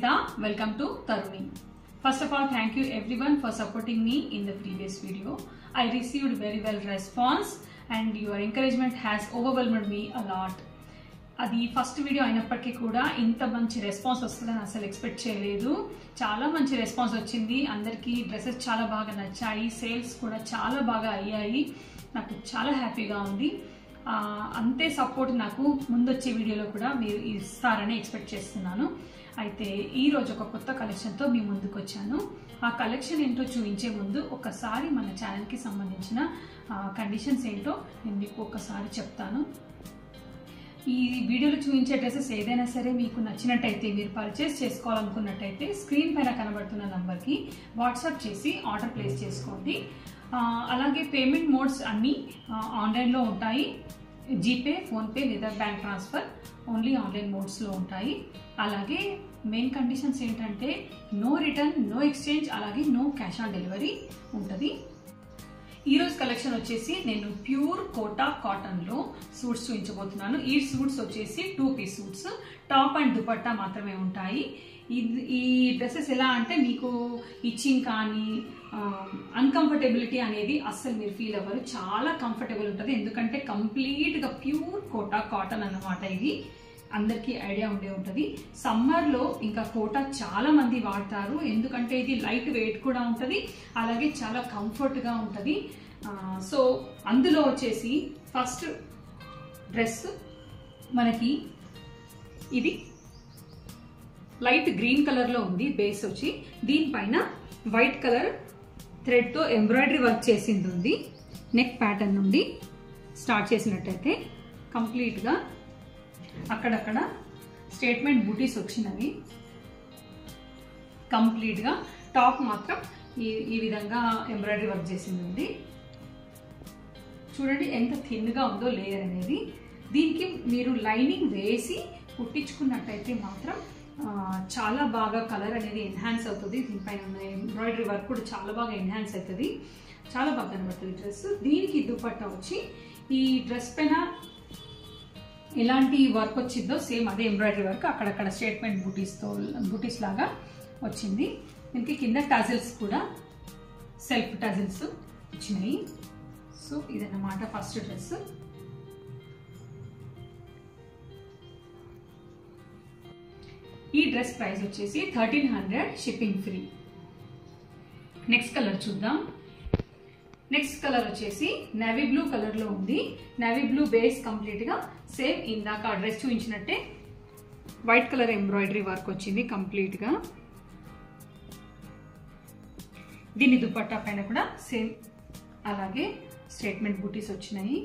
Namrita, welcome to Taruni. First of all, thank you everyone for supporting me in the previous video. I received very well response and your encouragement has overwhelmed me a lot. అది first video అయినప్పటికీ కూడా ఇంత మంచి response వస్తుందని అసలు expect చేయలేదు. చాలా మంచి రెస్పాన్స్ వచ్చింది. అందరికీ డ్రెస్సెస్ చాలా బాగా నచ్చాయి. సేల్స్ కూడా చాలా బాగా అయ్యాయి. నాకు చాలా హ్యాపీగా ఉంది. అంతే సపోర్ట్ నాకు ముందొచ్చే వీడియోలో కూడా మీరు ఇస్తారని ఎక్స్పెక్ట్ చేస్తున్నాను. అయితే ఈరోజు ఒక కొత్త కలెక్షన్తో మీ ముందుకు వచ్చాను. ఆ కలెక్షన్ ఏంటో చూపించే ముందు ఒకసారి మన ఛానల్కి సంబంధించిన కండిషన్స్ ఏంటో నేను మీకు ఒకసారి చెప్తాను. ఈ వీడియోలో చూపించే డ్రెస్సెస్ ఏదైనా సరే మీకు నచ్చినట్టయితే మీరు పర్చేస్ చేసుకోవాలనుకున్నట్టయితే స్క్రీన్ పైన కనబడుతున్న నంబర్కి వాట్సాప్ చేసి ఆర్డర్ ప్లేస్ చేసుకోండి. అలాగే పేమెంట్ మోడ్స్ అన్నీ ఆన్లైన్లో ఉంటాయి. జీపే, ఫోన్పే లేదా బ్యాంక్ ట్రాన్స్ఫర్ ఓన్లీ ఆన్లైన్ మోడ్స్లో ఉంటాయి. అలాగే మెయిన్ కండిషన్స్ ఏంటంటే నో రిటర్న్, నో ఎక్స్చేంజ్, అలాగే నో క్యాష్ ఆన్ డెలివరీ ఉంటుంది. ఈరోజు కలెక్షన్ వచ్చేసి నేను ప్యూర్ కోటా కాటన్లో సూట్స్ చూపించబోతున్నాను. ఈ సూట్స్ వచ్చేసి 2 piece suits, top and dupatta మాత్రమే ఉంటాయి. ఈ డ్రెస్సెస్ ఎలా అంటే మీకు ఇచ్చింగ్ కానీ అన్కంఫర్టబిలిటీ అనేది అస్సలు మీరు ఫీల్ అవ్వరు. చాలా కంఫర్టబుల్ ఉంటుంది. ఎందుకంటే కంప్లీట్గా ప్యూర్ కోటా కాటన్ అన్నమాట. ఇది అందరికీ ఐడియా ఉండే ఉంటుంది. సమ్మర్లో ఇంకా కోటా చాలా మంది వాడతారు. ఎందుకంటే ఇది లైట్ వెయిట్ కూడా ఉంటుంది, అలాగే చాలా కంఫర్ట్గా ఉంటుంది. సో అందులో వచ్చేసి ఫస్ట్ డ్రెస్ మనకి ఇది లైట్ గ్రీన్ కలర్లో ఉంది. బేస్ వచ్చి దీనిపైన వైట్ కలర్ థ్రెడ్తో ఎంబ్రాయిడరీ వర్క్ చేసింది ఉంది. నెక్ ప్యాటర్న్ నుండి స్టార్ట్ చేసినట్టయితే కంప్లీట్గా అక్కడక్కడ స్టేట్మెంట్ బూటీస్ వచ్చినవి. కంప్లీట్గా టాప్ మాత్రం ఈ విధంగా ఎంబ్రాయిడరీ వర్క్ చేసింది ఉంది. చూడండి ఎంత థిన్గా ఉందో లేయర్ అనేది. దీనికి మీరు లైనింగ్ వేసి కుట్టించుకున్నట్టయితే మాత్రం చాలా బాగా కలర్ అనేది ఎన్హాన్స్ అవుతుంది. దీనిపైన ఉన్న ఎంబ్రాయిడరీ వర్క్ కూడా చాలా బాగా ఎన్హాన్స్ అవుతుంది. చాలా బాగా కనబడుతుంది డ్రెస్. దీనికి దుపట్టా వచ్చి ఈ డ్రెస్ పైన ఎలాంటి వర్క్ వచ్చిందో సేమ్ అదే ఎంబ్రాయిడరీ వర్క్ అక్కడక్కడ స్టేట్మెంట్ బూటీస్ లాగా వచ్చింది. దీనికి కింద టజిల్స్ కూడా సెల్ఫ్ టజిల్స్ వచ్చినాయి. సో ఇదన్నమాట ఫస్ట్ డ్రెస్. ఈ డ్రెస్ ప్రైస్ వచ్చేసి 1300 షిప్పింగ్ ఫ్రీ. నెక్స్ట్ కలర్ చూద్దాం. నెక్స్ట్ కలర్ వచ్చేసి నేవీ బ్లూ కలర్లో ఉంది. నేవీ బ్లూ బేస్ కంప్లీట్గా సేమ్ ఇందాక ఆ డ్రెస్ చూపించినట్టే వైట్ కలర్ ఎంబ్రాయిడరీ వర్క్ వచ్చింది కంప్లీట్గా. దీని దుపట్టా పైన కూడా సేమ్ అలాగే స్టేట్మెంట్ బూటీస్ వచ్చినాయి.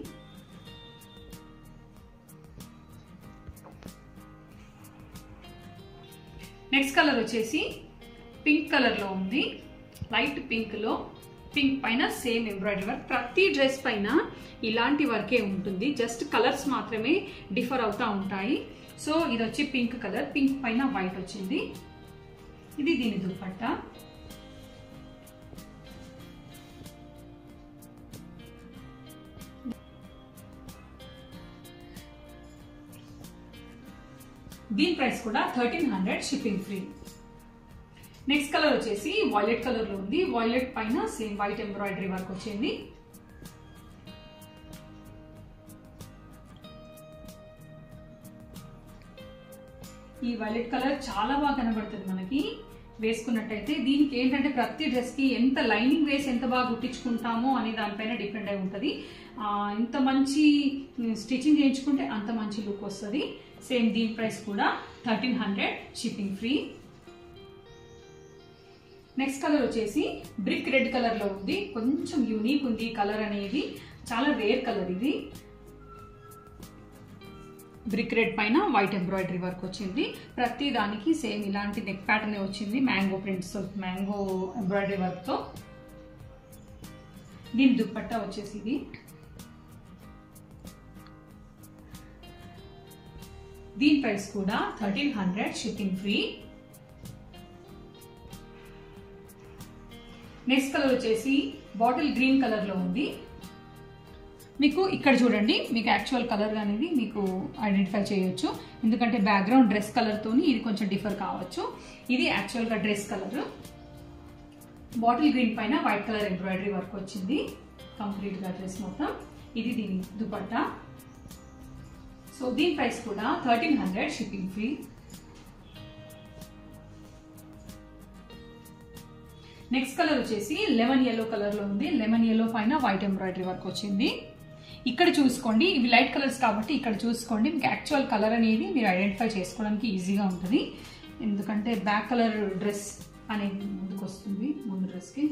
నెక్స్ట్ కలర్ వచ్చేసి పింక్ కలర్లో ఉంది. లైట్ పింక్లో పింక్ పైన సేమ్ ఎంబ్రాయిడరీ వర్క్. ప్రతి డ్రెస్ పైన ఇలాంటి వర్కే ఉంటుంది. జస్ట్ కలర్స్ మాత్రమే డిఫర్ అవుతూ ఉంటాయి. సో ఇది వచ్చి పింక్ కలర్, పింక్ పైన వైట్ వచ్చింది. ఇది దీని దుపట్టా. దీని ప్రైస్ కూడా 1300 షిప్పింగ్ ఫ్రీ. నెక్స్ట్ కలర్ వచ్చేసి వైలెట్ కలర్లో ఉంది. వైలెట్ పైన సేమ్ వైట్ ఎంబ్రాయిడరీ వర్క్ వచ్చింది. ఈ వైలెట్ కలర్ చాలా బాగా కనబడుతుంది మనకి వేసుకున్నట్టయితే. దీనికి ఏంటంటే ప్రతి డ్రెస్కి ఎంత లైనింగ్ వేసి ఎంత బాగా కుట్టించుకుంటామో అనే దానిపైన డిపెండ్ అయి ఉంటుంది. ఇంత మంచి స్టిచ్చింగ్ చేయించుకుంటే అంత మంచి లుక్ వస్తుంది. సేమ్ దీని ప్రైస్ కూడా 1300 షిప్పింగ్ ఫ్రీ. నెక్స్ట్ కలర్ వచ్చేసి బ్రిక్ రెడ్ కలర్లో ఉంది. కొంచెం యూనిక్ ఉంది కలర్ అనేది. చాలా రేర్ కలర్ ఇది. బ్రిక్ రెడ్ పైన వైట్ ఎంబ్రాయిడరీ వర్క్ వచ్చింది. ప్రతి దానికి సేమ్ ఇలాంటి నెక్ ప్యాటర్న్ వచ్చింది. మ్యాంగో ప్రింట్స్, మ్యాంగో ఎంబ్రాయిడరీ వర్క్తో. దీని దుపట్టా వచ్చేసి ఇది. దీని ప్రైస్ కూడా 1300 షిప్పింగ్ ఫ్రీ. నెక్స్ట్ కలర్ వచ్చేసి బాటిల్ గ్రీన్ కలర్లో ఉంది. మీకు ఇక్కడ చూడండి, మీకు యాక్చువల్ కలర్ అనేది మీకు ఐడెంటిఫై చేయొచ్చు, ఎందుకంటే బ్యాక్గ్రౌండ్ డ్రెస్ కలర్తోని ఇది కొంచెం డిఫర్ కావచ్చు. ఇది యాక్చువల్గా డ్రెస్ కలర్. బాటిల్ గ్రీన్ పైన వైట్ కలర్ ఎంబ్రాయిడరీ వర్క్ వచ్చింది కంప్లీట్గా డ్రెస్ మొత్తం. ఇది దీని దుపట్టా. సో దీని ప్రైస్ కూడా 1300 షిప్పింగ్ ఫ్రీ. నెక్స్ట్ కలర్ వచ్చేసి లెమన్ yellow కలర్ లో ఉంది. లెమన్ yellow పైన వైట్ ఎంబ్రాయిడరీ వర్క్ వచ్చింది. ఇక్కడ చూసుకోండి, ఇవి లైట్ కలర్స్ కాబట్టి ఇక్కడ చూసుకోండి, మీకు యాక్చువల్ కలర్ అనేది మీరు ఐడెంటిఫై చేసుకోవడానికి ఈజీగా ఉంటుంది, ఎందుకంటే బ్యాక్ కలర్ డ్రెస్ అనేది ముందుకు వస్తుంది ముందు డ్రెస్కి.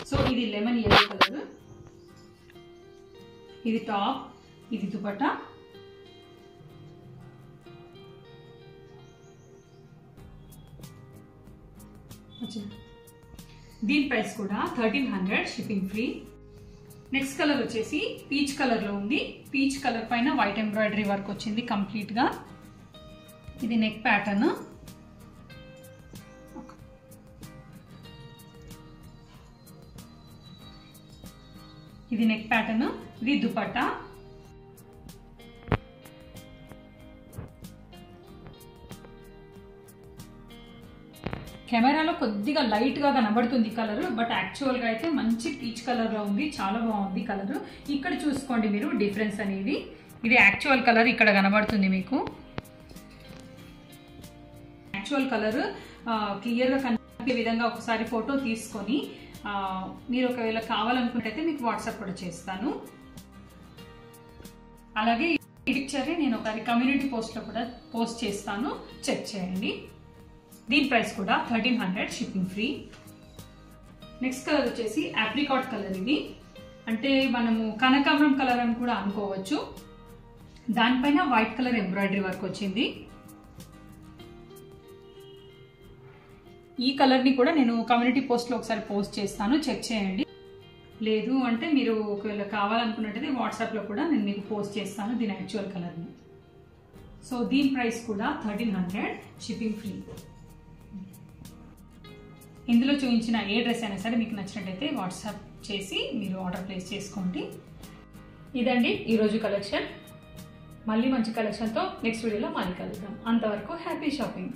సో ఇది లెమన్ yellow కలర్. ఇది టాప్, ఇది దుపట్టా. దీని ప్రైస్ కూడా 1300 షిప్పింగ్ ఫ్రీ. నెక్స్ట్ కలర్ వచ్చేసి పీచ్ కలర్ లో ఉంది. పీచ్ కలర్ పైన వైట్ ఎంబ్రాయిడరీ వర్క్ వచ్చింది కంప్లీట్ గా. ఇది నెక్ ప్యాటర్న్. ఇది నెక్ ప్యాటర్న్. ఇది దుపట్టా. కెమెరాలో కొద్దిగా లైట్ గా కనబడుతుంది కలర్, బట్ యాక్చువల్ గా అయితే మంచి పీచ్ కలర్ లో ఉంది, చాలా బాగుంది కలర్. ఇక్కడ చూసుకోండి మీరు డిఫరెన్స్ అనేది, ఇది యాక్చువల్ కలర్ ఇక్కడ కనబడుతుంది మీకు. యాక్చువల్ కలర్ క్లియర్ గా కనిపించే విధంగా ఒకసారి ఫోటో తీసుకొని మీరు ఒకవేళ కావాలనుకుంటే మీకు వాట్సాప్ కూడా చేస్తాను. అలాగే ఈ పిక్చర్ నేను ఒకసారి కమ్యూనిటీ పోస్ట్ లో కూడా పోస్ట్ చేస్తాను, చెక్ చేయండి. దీని ప్రైస్ కూడా 1300 షిప్పింగ్ ఫ్రీ. నెక్స్ట్ కలర్ వచ్చేసి ఆప్రికాట్ కలర్. ఇది అంటే మనము కనకాంబరం కలర్ అని కూడా అనుకోవచ్చు. దానిపైన వైట్ కలర్ ఎంబ్రాయిడరీ వర్క్ వచ్చింది. ఈ కలర్ ని కూడా నేను కమ్యూనిటీ పోస్ట్ లో ఒకసారి పోస్ట్ చేస్తాను, చెక్ చేయండి. లేదు అంటే మీరు ఒకవేళ కావాలనుకున్నట్టయితే వాట్సాప్ లో కూడా నేను మీకు పోస్ట్ చేస్తాను దీని యాక్చువల్ కలర్ ని. సో దీని ప్రైస్ కూడా 1300 షిప్పింగ్ ఫ్రీ. ఇందులో చూపించిన ఏ డ్రెస్ అయినా సరే మీకు నచ్చినట్టయితే వాట్సాప్ చేసి మీరు ఆర్డర్ ప్లేస్ చేసుకోండి. ఇదండి ఈరోజు కలెక్షన్. మళ్ళీ మంచి కలెక్షన్తో నెక్స్ట్ వీడియోలో మళ్ళీ కలుద్దాం. అంతవరకు హ్యాపీ షాపింగ్.